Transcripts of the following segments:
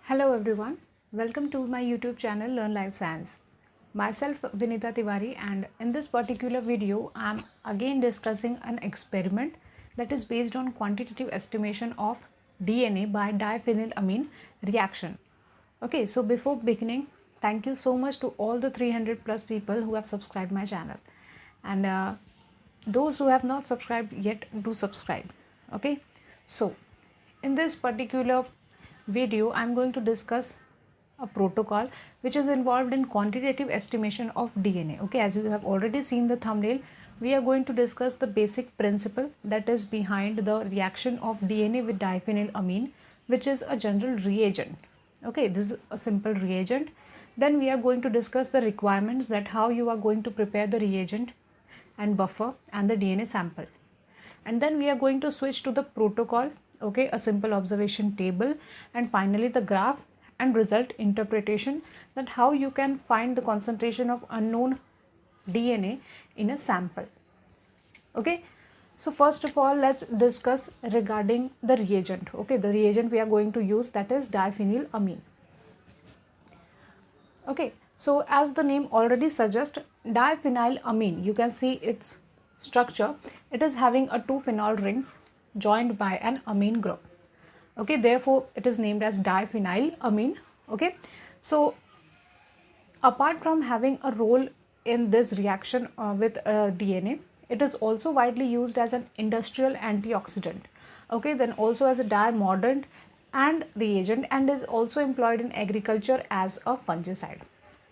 Hello everyone, welcome to my YouTube channel Learn Life Science. Myself Vinita Tiwari, and in this particular video I am again discussing an experiment that is based on quantitative estimation of DNA by diphenylamine reaction. Okay, so before beginning, thank you so much to all the 300 plus people who have subscribed my channel, and those who have not subscribed yet, do subscribe. Okay, so in this particular video I'm going to discuss a protocol which is involved in quantitative estimation of DNA. Okay, as you have already seen the thumbnail, we are going to discuss the basic principle that is behind the reaction of DNA with diphenylamine, which is a general reagent. Okay, this is a simple reagent. Then we are going to discuss the requirements, that how you are going to prepare the reagent and buffer and the DNA sample. And then we are going to switch to the protocol, okay, a simple observation table, and finally the graph and result interpretation, that how you can find the concentration of unknown DNA in a sample. Okay, so first of all, let's discuss regarding the reagent. Okay, the reagent we are going to use, that is diphenylamine. Okay, so as the name already suggests, diphenylamine, you can see its structure. It is having a two phenol rings joined by an amine group. Okay, therefore it is named as diphenylamine. Okay, so apart from having a role in this reaction with DNA, it is also widely used as an industrial antioxidant. Okay, then also as a dye-mordant and reagent, and is also employed in agriculture as a fungicide.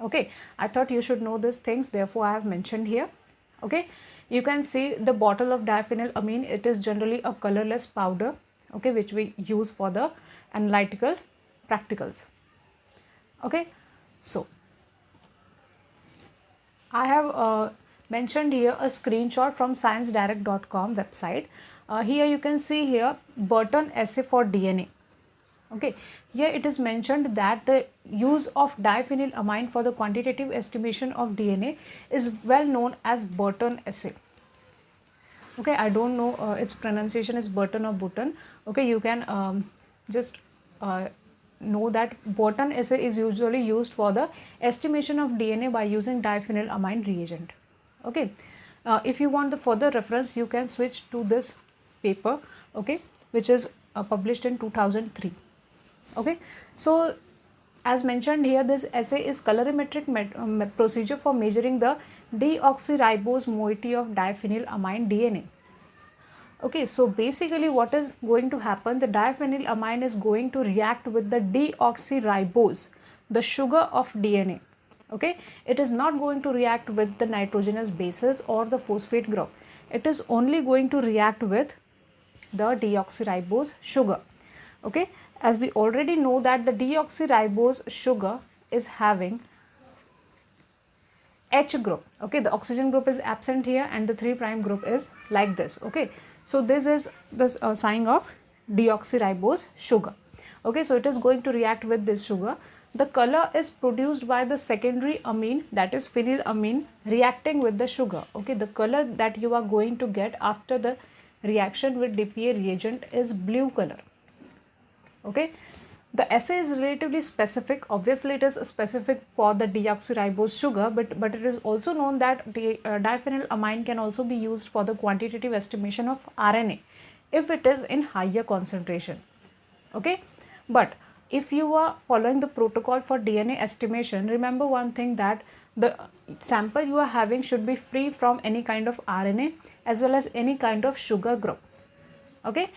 Okay, I thought you should know these things, therefore I have mentioned here. Okay, you can see the bottle of diphenylamine. It is generally a colorless powder, okay, which we use for the analytical practicals. Okay, so I have mentioned here a screenshot from sciencedirect.com website. Here you can see here Burton Essay for DNA. Okay, here it is mentioned that the use of diphenylamine for the quantitative estimation of DNA is well known as Burton Essay. Okay, I don't know its pronunciation is Burton or Button. Okay, you can just know that Burton Essay is usually used for the estimation of DNA by using diphenylamine reagent. Okay, if you want the further reference, you can switch to this paper, okay, which is published in 2003. Okay, so as mentioned here, this assay is colorimetric procedure for measuring the deoxyribose moiety of diphenylamine DNA. Okay, so basically what is going to happen, the diphenylamine is going to react with the deoxyribose, the sugar of DNA. Okay, it is not going to react with the nitrogenous bases or the phosphate group. It is only going to react with the deoxyribose sugar. Okay, as we already know that the deoxyribose sugar is having H group. Okay, the oxygen group is absent here and the 3' group is like this. Okay, so this is the sign of deoxyribose sugar. Okay, so it is going to react with this sugar. The color is produced by the secondary amine, that is phenylamine, reacting with the sugar. Okay, the color that you are going to get after the reaction with DPA reagent is blue color. Okay, the assay is relatively specific. Obviously it is specific for the deoxyribose sugar, but it is also known that the diphenylamine can also be used for the quantitative estimation of RNA if it is in higher concentration. Okay, but if you are following the protocol for DNA estimation, remember one thing, that the sample you are having should be free from any kind of RNA as well as any kind of sugar group. Okay,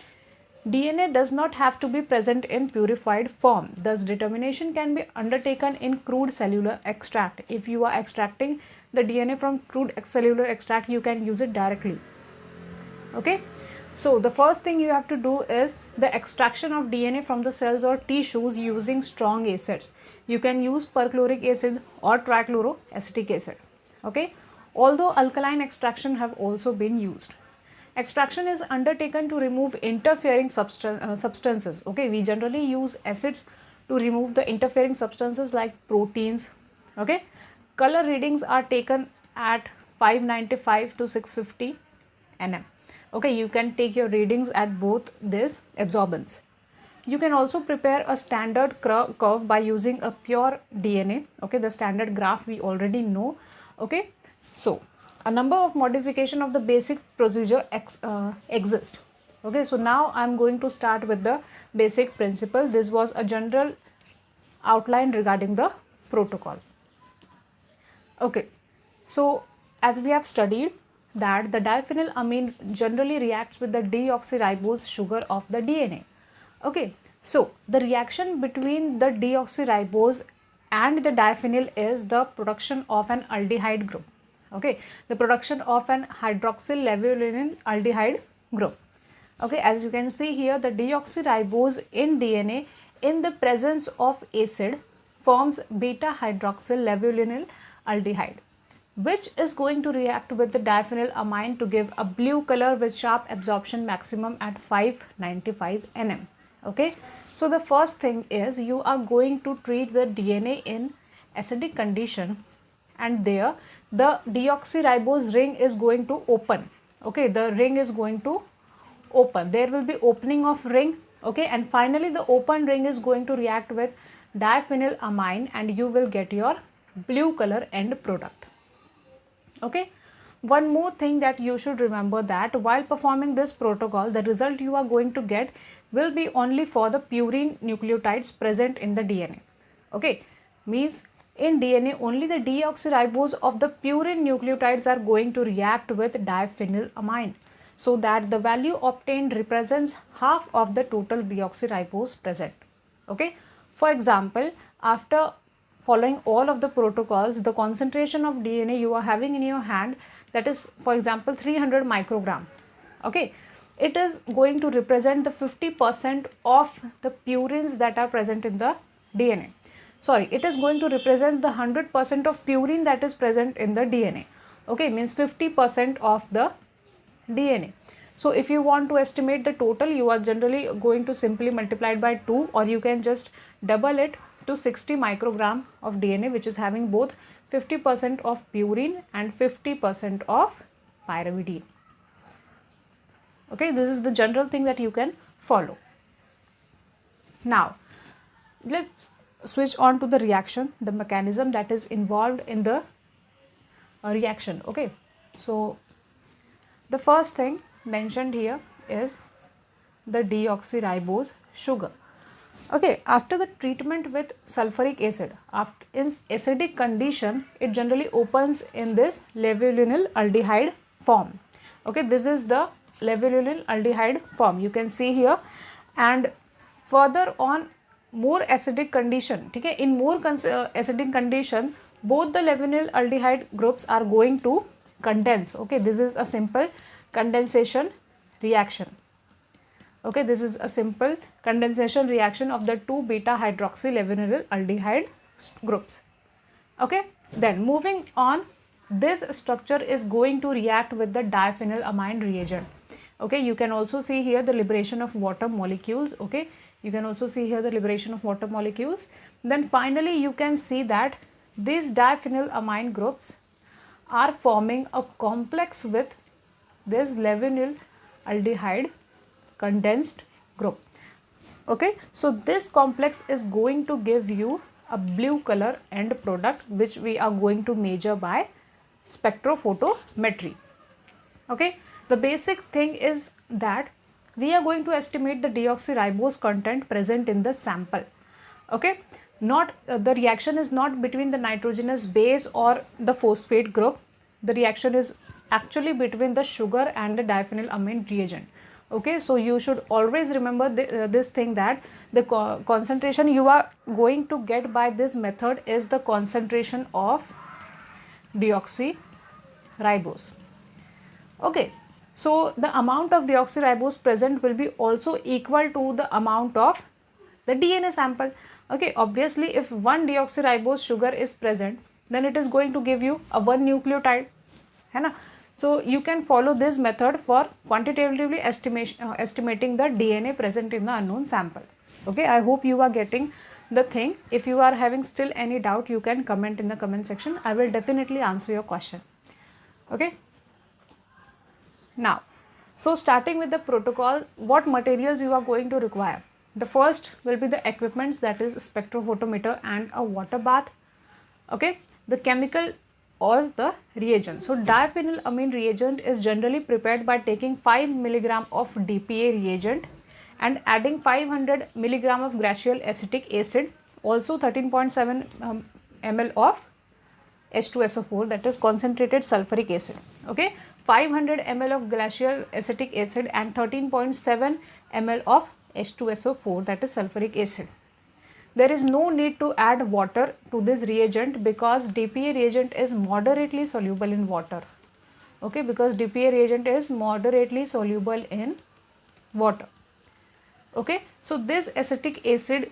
DNA does not have to be present in purified form. Thus, determination can be undertaken in crude cellular extract. If you are extracting the DNA from crude cellular extract, you can use it directly. Okay, so the first thing you have to do is the extraction of DNA from the cells or tissues using strong acids. You can use perchloric acid or trichloroacetic acid. Okay, although alkaline extraction have also been used. Extraction is undertaken to remove interfering substances. Okay, we generally use acids to remove the interfering substances like proteins. Okay, color readings are taken at 595 to 650 nm. Okay, you can take your readings at both these absorbents. You can also prepare a standard curve by using a pure DNA. Okay, the standard graph we already know. Okay, so a number of modification of the basic procedure exist. Okay, so now I'm going to start with the basic principle. This was a general outline regarding the protocol. Okay, so as we have studied that the diphenylamine generally reacts with the deoxyribose sugar of the DNA. Okay, so the reaction between the deoxyribose and the diphenyl is the production of an aldehyde group. Okay, the production of an hydroxyl levulinal aldehyde group. Okay, as you can see here, the deoxyribose in DNA in the presence of acid forms beta hydroxyl levulinal aldehyde, which is going to react with the diphenylamine to give a blue color with sharp absorption maximum at 595 nm. Okay, so the first thing is you are going to treat the DNA in acidic condition, and there the deoxyribose ring is going to open. Okay, the ring is going to open, there will be opening of ring. Okay, and finally the open ring is going to react with diphenylamine and you will get your blue color end product. Okay, one more thing that you should remember, that while performing this protocol, the result you are going to get will be only for the purine nucleotides present in the DNA. Okay, means in DNA only the deoxyribose of the purine nucleotides are going to react with diphenylamine, so that the value obtained represents half of the total deoxyribose present. Okay, for example, after following all of the protocols, the concentration of DNA you are having in your hand, that is for example 300 microgram. Okay, it is going to represent the 50% of the purines that are present in the DNA. Sorry, it is going to represent the 100% of purine that is present in the DNA. Okay, means 50% of the DNA. So if you want to estimate the total, you are generally going to simply multiply it by 2, or you can just double it to 60 microgram of DNA, which is having both 50% of purine and 50% of pyrimidine. Okay, this is the general thing that you can follow. Now let's switch on to the reaction, the mechanism that is involved in the reaction. Okay, so the first thing mentioned here is the deoxyribose sugar. Okay, after the treatment with sulfuric acid, after in acidic condition, it generally opens in this levulinal aldehyde form. Okay, this is the levulinal aldehyde form, you can see here. And further on more acidic condition, okay, in more acidic condition, both the levulinal aldehyde groups are going to condense. Okay, this is a simple condensation reaction. Okay, this is a simple condensation reaction of the two beta hydroxy levulinal aldehyde groups. Okay, then moving on, this structure is going to react with the diphenylamine reagent. Okay, you can also see here the liberation of water molecules. Okay, you can also see here the liberation of water molecules. Then finally you can see that these diphenylamine groups are forming a complex with this levulinal aldehyde condensed group. Okay, so this complex is going to give you a blue color end product, which we are going to measure by spectrophotometry. Okay, the basic thing is that we are going to estimate the deoxyribose content present in the sample. Okay, not the reaction is not between the nitrogenous base or the phosphate group. The reaction is actually between the sugar and the diphenylamine reagent. Okay, so you should always remember this thing, that the concentration you are going to get by this method is the concentration of deoxyribose. Okay, so the amount of deoxyribose present will be also equal to the amount of the DNA sample. Okay, obviously if one deoxyribose sugar is present, then it is going to give you a one nucleotide, है ना? So you can follow this method for quantitatively estimating the DNA present in the unknown sample. Okay, I hope you are getting the thing. If you are having still any doubt, you can comment in the comment section. I will definitely answer your question. Okay. Now, so starting with the protocol, what materials you are going to require? The first will be the equipments, that is spectrophotometer and a water bath. Okay, the chemical or the reagent. So diphenylamine reagent is generally prepared by taking 5 mg of DPA reagent and adding 500 mg of glacial acetic acid, also 13.7 ml of H2SO4, that is concentrated sulfuric acid. Okay, 500 ml of glacial acetic acid and 13.7 ml of H2SO4, that is sulfuric acid. There is no need to add water to this reagent because DPA reagent is moderately soluble in water. Okay, because DPA reagent is moderately soluble in water. Okay, so this acetic acid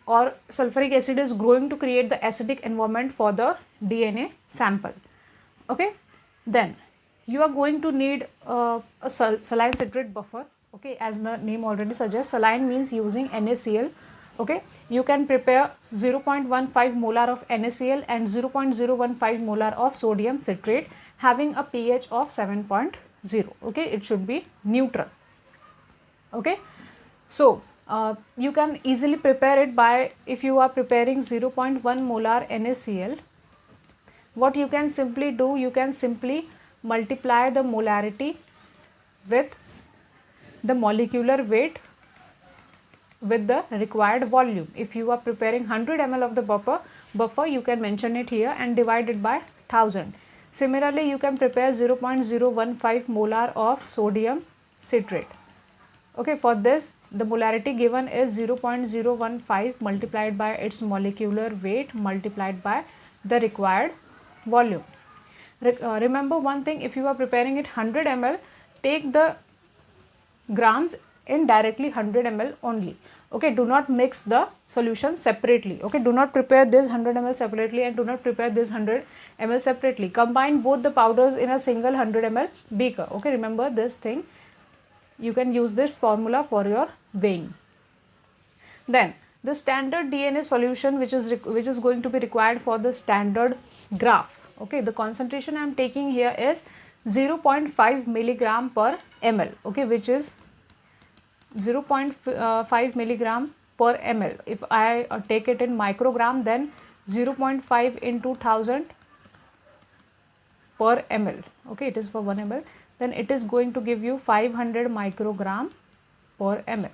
or sulfuric acid is going to create the acidic environment for the DNA sample. Okay, then you are going to need a saline citrate buffer. Okay, as the name already suggests, saline means using NaCl. Okay, you can prepare 0.15 molar of NaCl and 0.015 molar of sodium citrate having a pH of 7.0. Okay, it should be neutral. Okay, so you can easily prepare it by, if you are preparing 0.1 molar NaCl, what you can simply do, you can simply multiply the molarity with the molecular weight with the required volume. If you are preparing 100 ml of the buffer, you can mention it here and divide it by 1000. Similarly, you can prepare 0.015 molar of sodium citrate. Okay, for this the molarity given is 0.015 multiplied by its molecular weight multiplied by the required volume. Remember one thing, if you are preparing it 100 ml, take the grams in directly 100 ml only. Okay, do not mix the solution separately. Okay, do not prepare this 100 ml separately and do not prepare this 100 ml separately. Combine both the powders in a single 100 ml beaker. Okay, remember this thing. You can use this formula for your weighing. Then the standard DNA solution which is going to be required for the standard graph. Okay, the concentration I am taking here is 0.5 milligram per ml. Okay, which is 0.5 milligram per ml. If I take it in microgram, then 0.5 into 1000 per ml. Okay, it is for 1 ml. Then it is going to give you 500 microgram per ml.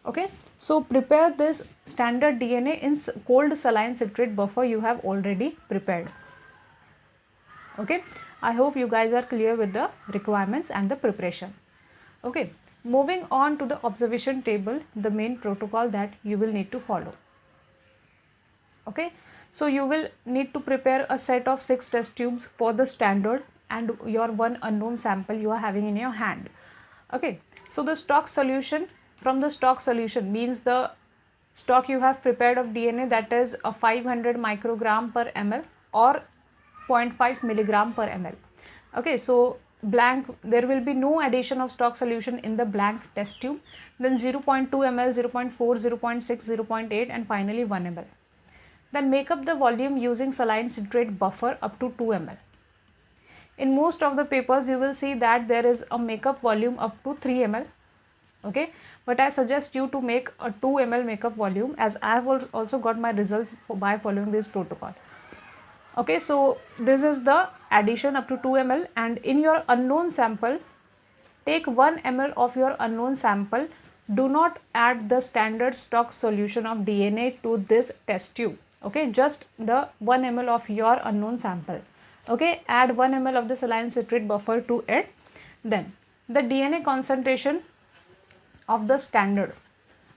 Okay, so prepare this standard DNA in cold saline citrate buffer you have already prepared. Okay, I hope you guys are clear with the requirements and the preparation. Okay, moving on to the observation table, the main protocol that you will need to follow. Okay, so you will need to prepare a set of 6 test tubes for the standard and your one unknown sample you are having in your hand. Okay, so the stock solution, from the stock solution means the stock you have prepared of DNA, that is a 500 microgram per ml or 0.5 milligram per ml. Okay, so blank, there will be no addition of stock solution in the blank test tube. Then 0.2 ml, 0.4, 0.6, 0.8 and finally 1 ml. Then make up the volume using saline citrate buffer up to 2 ml. In most of the papers you will see that there is a makeup volume up to 3 ml. Okay, but I suggest you to make a 2 ml makeup volume, as I have also got my results by following this protocol. Okay, so this is the addition up to 2 ml, and in your unknown sample, take 1 ml of your unknown sample. Do not add the standard stock solution of DNA to this test tube. Okay, just the 1 ml of your unknown sample. Okay, add 1 ml of the saline citrate buffer to it. Then the DNA concentration of the standard.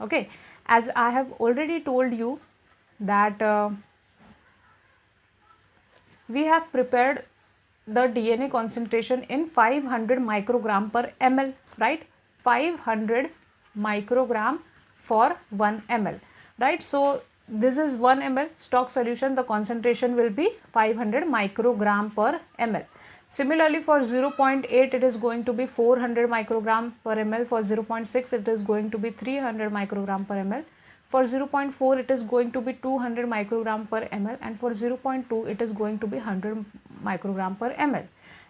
Okay, as I have already told you that we have prepared the DNA concentration in 500 microgram per ml, right? 500 microgram for 1 ml, right? So this is 1 ml stock solution, the concentration will be 500 microgram per ml. Similarly, for 0.8 it is going to be 400 microgram per ml. For 0.6 it is going to be 300 microgram per ml. For 0.4 it is going to be 200 microgram per ml, and for 0.2 it is going to be 100 microgram per ml.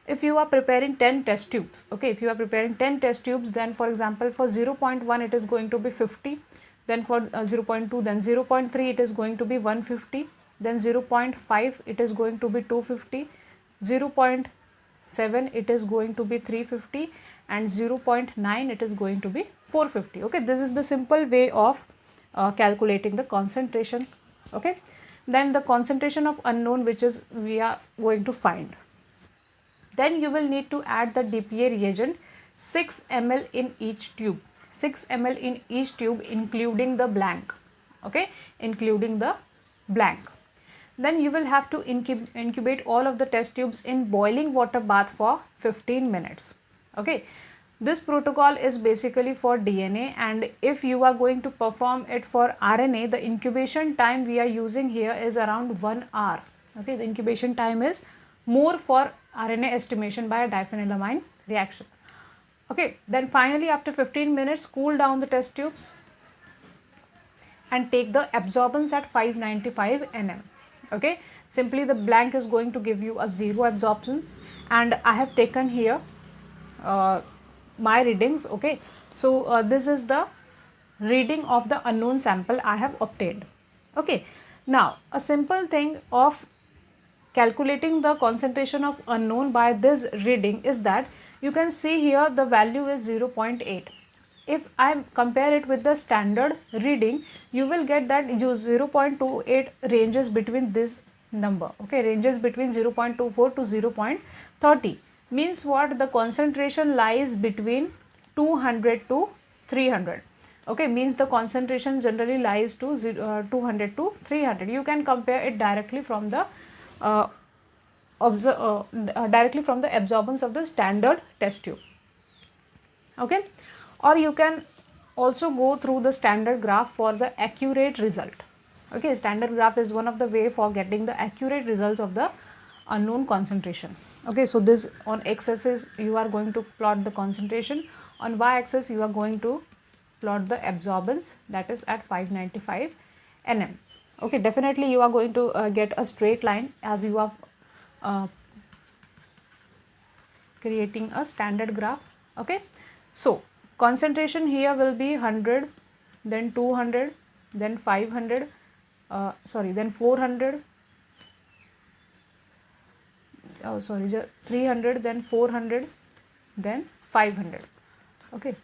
if you are preparing 10 test tubes, okay, if you are preparing 10 test tubes, then for example for 0.1 it is going to be 50, then for 0.2, then 0.3 it is going to be 150, then 0.5 it is going to be 250, 0.7 it is going to be 350, and 0.9 it is going to be 450. Okay, this is the simple way of calculating the concentration. Okay, then the concentration of unknown, which is we are going to find. Then you will need to add the DPA reagent 6 ml in each tube, 6 ml in each tube including the blank, okay, including the blank. Then you will have to incubate all of the test tubes in boiling water bath for 15 minutes. Okay, this protocol is basically for DNA, and if you are going to perform it for RNA, the incubation time we are using here is around 1 hour. Okay, the incubation time is more for RNA estimation by a diphenylamine reaction. Okay, then finally after 15 minutes, cool down the test tubes and take the absorbance at 595 nm. Okay, simply the blank is going to give you a 0 absorptions, and I have taken here my readings. Okay, so this is the reading of the unknown sample I have obtained. Okay, now a simple thing of calculating the concentration of unknown by this reading is that you can see here the value is 0.8. If I compare it with the standard reading, you will get that 0.28 ranges between this number. Okay, ranges between 0.24 to 0.30. Means what? The concentration lies between 200 to 300. Okay, means the concentration generally lies to 200 to 300. You can compare it directly from the absorbance of the standard test tube. Okay, or you can also go through the standard graph for the accurate result. Okay, standard graph is one of the way for getting the accurate results of the unknown concentration. Okay, so this on x-axis you are going to plot the concentration, on y-axis you are going to plot the absorbance, that is at 595 nm. Okay, definitely you are going to get a straight line as you are creating a standard graph. Okay, so concentration here will be 100, then 200, then 500, then 400, 300, then 400, then 500. Okay,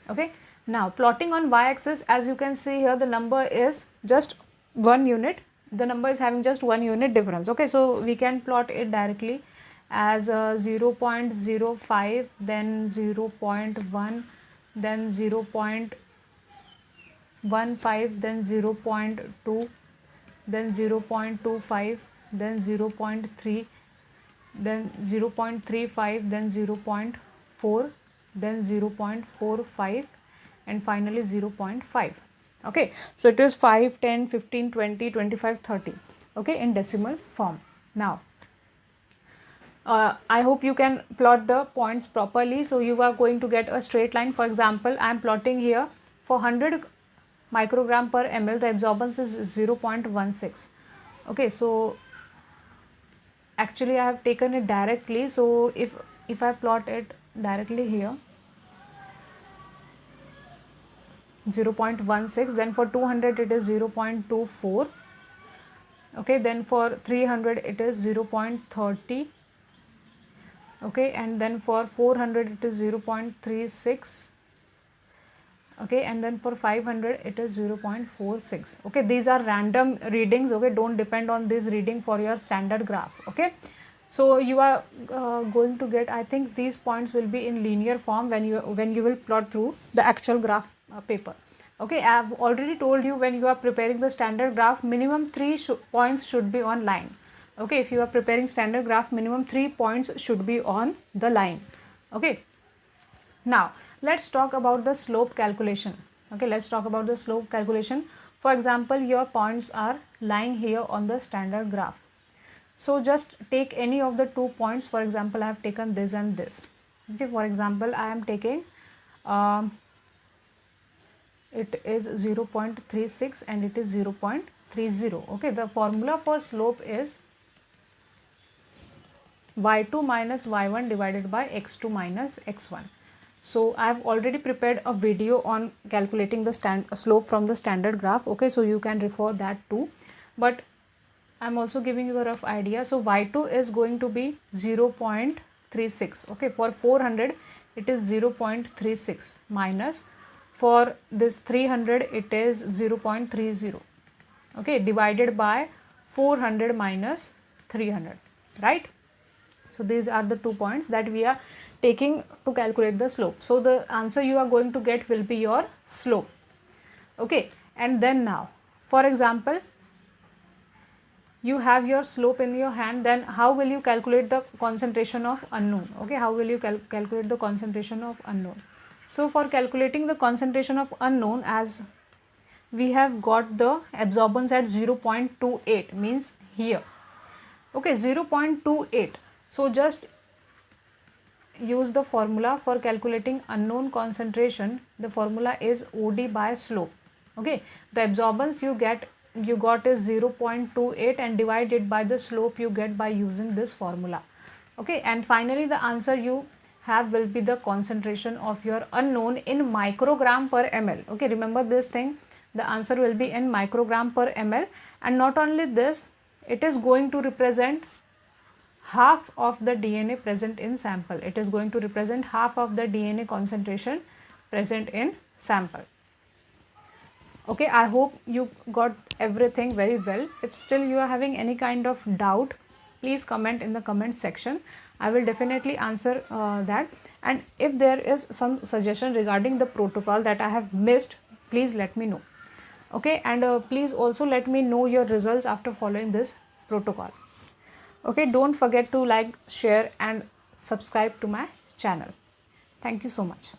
okay, now plotting on y-axis, as you can see here the number is just 1 unit, the number is having just 1 unit difference. Okay, so we can plot it directly as 0.05, then 0.1, then 0.15, then 0.2, then 0.25, then 0.3, then 0.35, then 0.4, then 0.45, and finally 0.5. Okay, so it is 5, 10, 15, 20, 25, 30. Okay, in decimal form. Now I hope you can plot the points properly, so you are going to get a straight line. For example, I am plotting here for 100 microgram per ml, the absorbance is 0.16. Okay, so actually I have taken it directly, so if I plot it directly here, 0.16, then for 200 it is 0.24. Okay, then for 300 it is 0.30. Okay, and then for 400 it is 0.36. Okay, and then for 500 it is 0.46. Okay, these are random readings. Okay, don't depend on this reading for your standard graph. Okay, so you are going to get, I think these points will be in linear form when you will plot through the actual graph paper. Okay, I have already told you, when you are preparing the standard graph, minimum 3 points should be on line. Okay, if you are preparing standard graph, minimum 3 points should be on the line. Okay, now let's talk about the slope calculation. Okay, let's talk about the slope calculation. For example, your points are lying here on the standard graph. So just take any of the 2 points. For example, I have taken this and this. Okay, for example, I am taking it is 0.36 and it is 0.30. Okay, the formula for slope is y2 minus y1 divided by x2 minus x1. So I have already prepared a video on calculating the slope from the standard graph. Okay, so you can refer that too, but I'm also giving you a rough idea. So y2 is going to be 0.36. Okay, for 400 it is 0.36 minus, for this 300 it is 0.30. Okay, divided by 400 minus 300, right? So these are the 2 points that we are taking to calculate the slope. So the answer you are going to get will be your slope. Okay, and then now, for example, you have your slope in your hand, then how will you calculate the concentration of unknown? Okay, how will you calculate the concentration of unknown? So for calculating the concentration of unknown, as we have got the absorbance at 0.28, means here. Okay, 0.28. So just use the formula for calculating unknown concentration. The formula is OD by slope. Okay, the absorbance you got is 0.28 and divide it by the slope you get by using this formula. Okay, and finally the answer you have will be the concentration of your unknown in microgram per ml. Okay, remember this thing, the answer will be in microgram per ml. And not only this, it is going to represent half of the DNA present in sample. It is going to represent half of the DNA concentration present in sample. Okay, I hope you got everything very well. If still you are having any kind of doubt, please comment in the comment section. I will definitely answer that. And if there is some suggestion regarding the protocol that I have missed, please let me know. Okay, and please also let me know your results after following this protocol. Okay, don't forget to like, share and subscribe to my channel. Thank you so much.